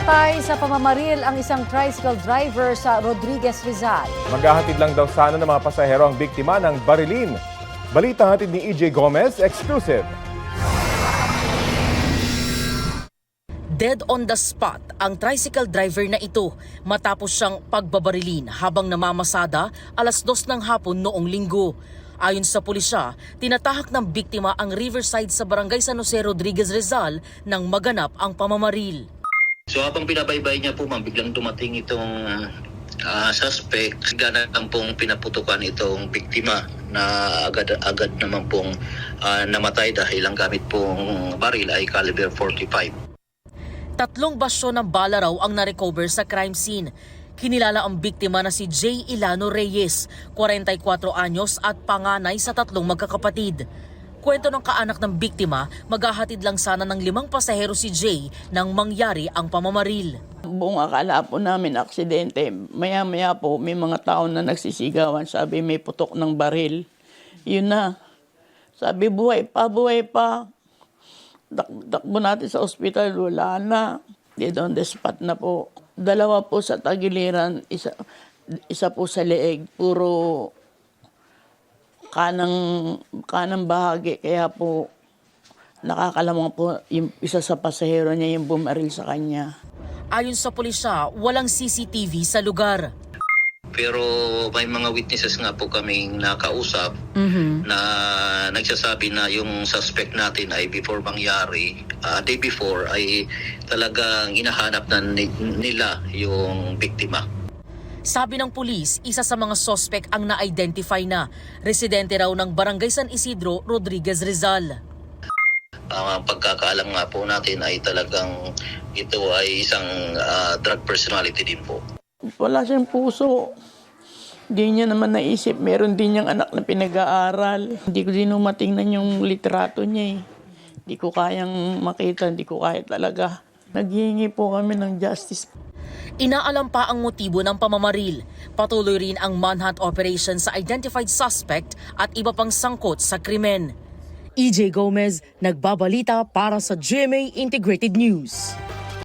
Napatay sa pamamaril ang isang tricycle driver sa Rodriguez, Rizal. Maghahatid lang daw sana ng mga pasahero ang biktima ng barilin. Balita hatid ni EJ Gomez, exclusive. Dead on the spot ang tricycle driver na ito matapos siyang pagbabarilin habang namamasada alas 2 ng hapon noong linggo. Ayon sa pulisya, tinatahak ng biktima ang Riverside sa barangay San Jose, Rodriguez, Rizal nang maganap ang pamamaril. So habang binabaybay niya po, biglang dumating itong suspect. Gana lang pong pinaputukan itong biktima na agad naman pong namatay dahil ang gamit pong baril ay caliber 45. 3 basyo ng bala raw ang narecover sa crime scene. Kinilala ang biktima na si Jay Ilano Reyes, 44 anyos at panganay sa 3 magkakapatid. Kwento ng kaanak ng biktima, maghahatid lang sana ng 5 pasahero si Jay nang mangyari ang pamamaril. Buong akala po namin aksidente. Maya-maya po may mga tao na nagsisigawan. Sabi may putok ng baril. Yun na. Sabi buhay pa. Takbo natin sa ospital, wala na. Dead on the spot na po. 2 po sa tagiliran, isa po sa leeg. Puro kanang bahagi. Kaya po nakakalamang po yung isa sa pasahero niya yung bumaril sa kanya. Ayon sa pulisya, walang CCTV sa lugar. Pero may mga witnesses nga po kaming nakausap na nagsasabi na yung suspect natin ay before mangyari, day before ay talagang hinahanap na nila yung biktima. Sabi ng pulis, isa sa mga suspect ang na-identify na. Residente raw ng Barangay San Isidro, Rodriguez, Rizal. Ang pagkakaalam nga po natin ay talagang ito ay isang drug personality din po. Wala siyang puso. Hindi niya naman naisip. Meron din niyang anak na pinag-aaral. Hindi ko din matingnan yung litrato niya eh. Hindi ko kayang makita, hindi ko kaya talaga. Naghihingi po kami ng justice. Inaalam pa ang motibo ng pamamaril. Patuloy rin ang manhunt operation sa identified suspect at iba pang sangkot sa krimen. EJ Gomez, nagbabalita para sa GMA Integrated News.